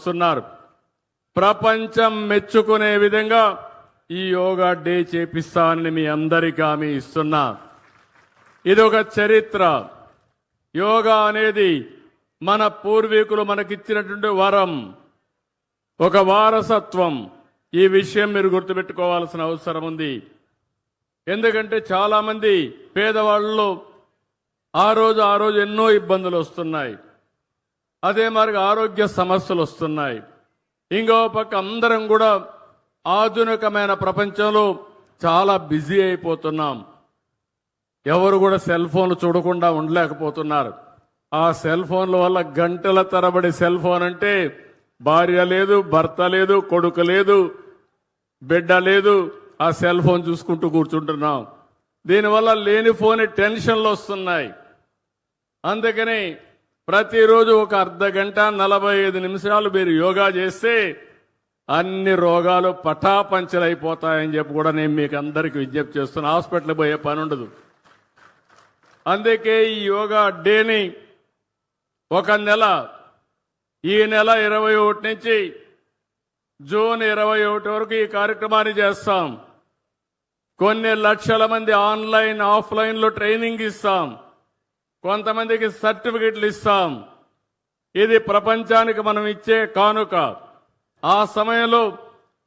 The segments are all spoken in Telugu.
వస్తున్నారు. ప్రపంచం మెచ్చుకునే విధంగా ఈ యోగా డే చేపిస్తానని మీ అందరికీ హామీ ఇస్తున్నా. ఇది ఒక చరిత్ర. యోగా అనేది మన పూర్వీకులు మనకిచ్చినటువంటి వరం, ఒక వారసత్వం. ఈ విషయం మీరు గుర్తుపెట్టుకోవాల్సిన అవసరం ఉంది. ఎందుకంటే చాలామంది పేదవాళ్ళు ఆ రోజు ఎన్నో ఇబ్బందులు వస్తున్నాయి. అదే మరి ఆరోగ్య సమస్యలు వస్తున్నాయి. ఇంకో పక్క అందరం కూడా ఆధునికమైన ప్రపంచంలో చాలా బిజీ అయిపోతున్నాం. ఎవరు కూడా సెల్ ఫోన్లు చూడకుండా ఉండలేకపోతున్నారు. ఆ సెల్ ఫోన్ల వల్ల గంటల తరబడి సెల్ ఫోన్ అంటే భార్య లేదు, భర్త లేదు, కొడుకు లేదు, బిడ్డ లేదు, ఆ సెల్ ఫోన్ చూసుకుంటూ కూర్చుంటున్నాం. దీనివల్ల లేనిపోని టెన్షన్లు వస్తున్నాయి. అందుకని ప్రతిరోజు ఒక అర్ధ గంట 45 నిమిషాలు మీరు యోగా చేస్తే అన్ని రోగాలు పటాపంచలైపోతాయని చెప్పి కూడా నేను మీకు అందరికీ విజ్ఞప్తి చేస్తున్నా. హాస్పిటల్ పోయే పని ఉండదు. అందుకే ఈ యోగా డేని ఒక నెల, ఈ నెల 21 నుంచి జూన్ 21 వరకు ఈ కార్యక్రమాన్ని చేస్తాం. కొన్ని లక్షల మంది ఆన్లైన్ ఆఫ్లైన్లో ట్రైనింగ్ ఇస్తాం. కొంతమందికి సర్టిఫికెట్లు ఇస్తాం. ఇది ప్రపంచానికి మనం ఇచ్చే కానుక. ఆ సమయంలో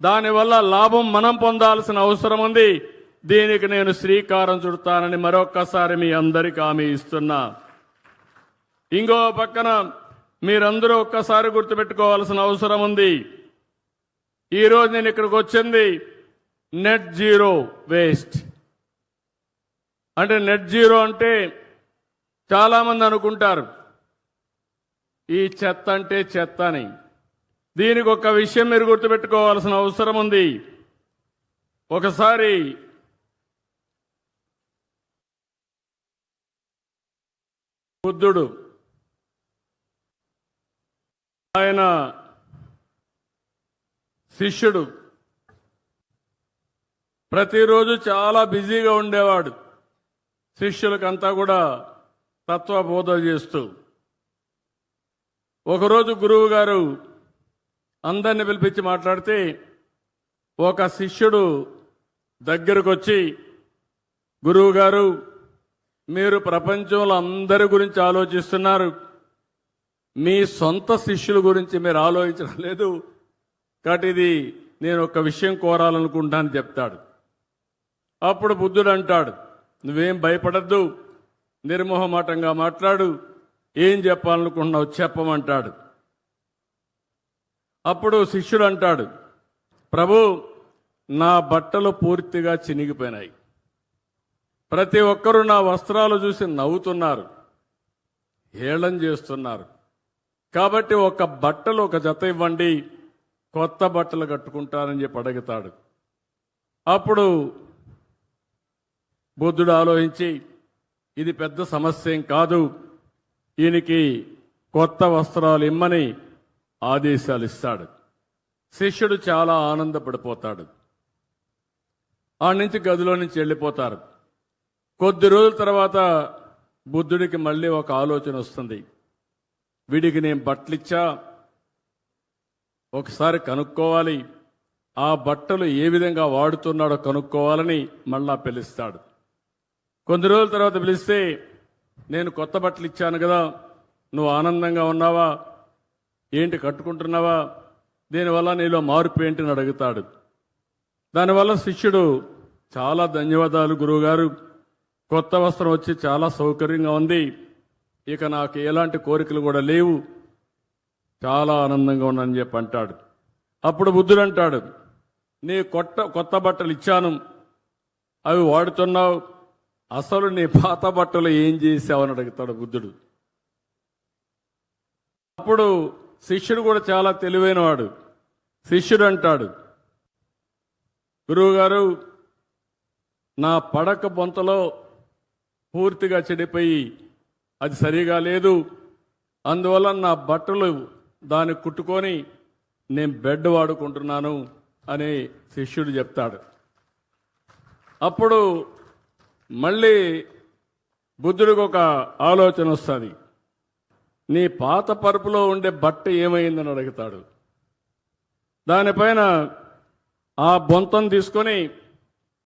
దానివల్ల లాభం మనం పొందాల్సిన అవసరం ఉంది. దీనికి నేను శ్రీకారం చుడతానని మరొక్కసారి మీ అందరికీ హామీ ఇస్తున్నా. ఇంకో పక్కన మీరందరూ ఒక్కసారి గుర్తుపెట్టుకోవాల్సిన అవసరం ఉంది. ఈరోజు నేను ఇక్కడికి వచ్చింది నెట్ జీరో వేస్ట్. అంటే నెట్ జీరో అంటే చాలా మంది అనుకుంటారు ఈ చెత్త అంటే చెత్త అని. దీనికి ఒక విషయం మీరు గుర్తుపెట్టుకోవాల్సిన అవసరం ఉంది. ఒకసారి బుద్ధుడు ఆయన శిష్యుడు ప్రతిరోజు చాలా బిజీగా ఉండేవాడు. శిష్యులకంతా కూడా తత్వబోధ చేస్తూ. ఒకరోజు గురువు గారు అందరిని పిలిపించి మాట్లాడితే ఒక శిష్యుడు దగ్గరకు వచ్చి, గురువు గారు మీరు ప్రపంచంలో అందరి గురించి ఆలోచిస్తున్నారు, మీ సొంత శిష్యుల గురించి మీరు ఆలోచించడం లేదు, కాబట్టి ఇది నేను ఒక విషయం కోరాలనుకుంటాను చెప్తాడు. అప్పుడు బుద్ధుడు అంటాడు, నువ్వేం భయపడద్దు, నిర్మోహమాటంగా మాట్లాడు, ఏం చెప్పాలనుకుంటున్నావు చెప్పమంటాడు. అప్పుడు శిష్యుడు అంటాడు, ప్రభు నా బట్టలు పూర్తిగా చినిగిపోయినాయి, ప్రతి ఒక్కరూ నా వస్త్రాలు చూసి నవ్వుతున్నారు, హేళన చేస్తున్నారు, కాబట్టి ఒక బట్టలు ఒక జత ఇవ్వండి, కొత్త బట్టలు కట్టుకుంటానని చెప్పి అడుగుతాడు. అప్పుడు బుద్ధుడు ఆలోచించి ఇది పెద్ద సమస్య ఏం కాదు, ఈయనకి కొత్త వస్త్రాలు ఇమ్మని ఆదేశాలు ఇస్తాడు. శిష్యుడు చాలా ఆనందపడిపోతాడు. ఆ నుంచి గదిలో నుంచి వెళ్ళిపోతారు. కొద్ది రోజుల తర్వాత బుద్ధుడికి మళ్ళీ ఒక ఆలోచన వస్తుంది. వీడికి నేను బట్టలిచ్చా, ఒకసారి కనుక్కోవాలి, ఆ బట్టలు ఏ విధంగా వాడుతున్నాడో కనుక్కోవాలని మళ్ళా పిలుస్తాడు. కొద్ది రోజుల తర్వాత పిలిస్తే, నేను కొత్త బట్టలు ఇచ్చాను కదా, నువ్వు ఆనందంగా ఉన్నావా, ఏంటి కట్టుకుంటున్నావా, దీనివల్ల నీలో మార్పు ఏంటిని అడుగుతాడు. దానివల్ల శిష్యుడు చాలా ధన్యవాదాలు గురువుగారు, కొత్త వస్త్రం వచ్చి చాలా సౌకర్యంగా ఉంది, ఇక నాకు ఎలాంటి కోరికలు కూడా లేవు, చాలా ఆనందంగా ఉన్నానని చెప్పి అంటాడు. అప్పుడు బుద్ధుడు అంటాడు, నీ కొత్త బట్టలు ఇచ్చాను, అవి వాడుతున్నావు, అసలు నీ పాత బట్టలు ఏం చేసావని అడుగుతాడు బుద్ధుడు. అప్పుడు శిష్యుడు కూడా చాలా తెలివైనవాడు. శిష్యుడు అంటాడు, గురువుగారు నా పడక బొంతలో పూర్తిగా చెడిపోయి అది సరిగా లేదు, అందువల్ల నా బట్టలు దాన్ని కుట్టుకొని నేను బెడ్ వాడుకుంటున్నాను అని శిష్యుడు చెప్తాడు. అప్పుడు మళ్ళీ బుద్ధుడికి ఒక ఆలోచన వస్తుంది. నీ పాత పరుపులో ఉండే బట్ట ఏమైందని అడుగుతాడు. దానిపైన ఆ బొంతం తీసుకొని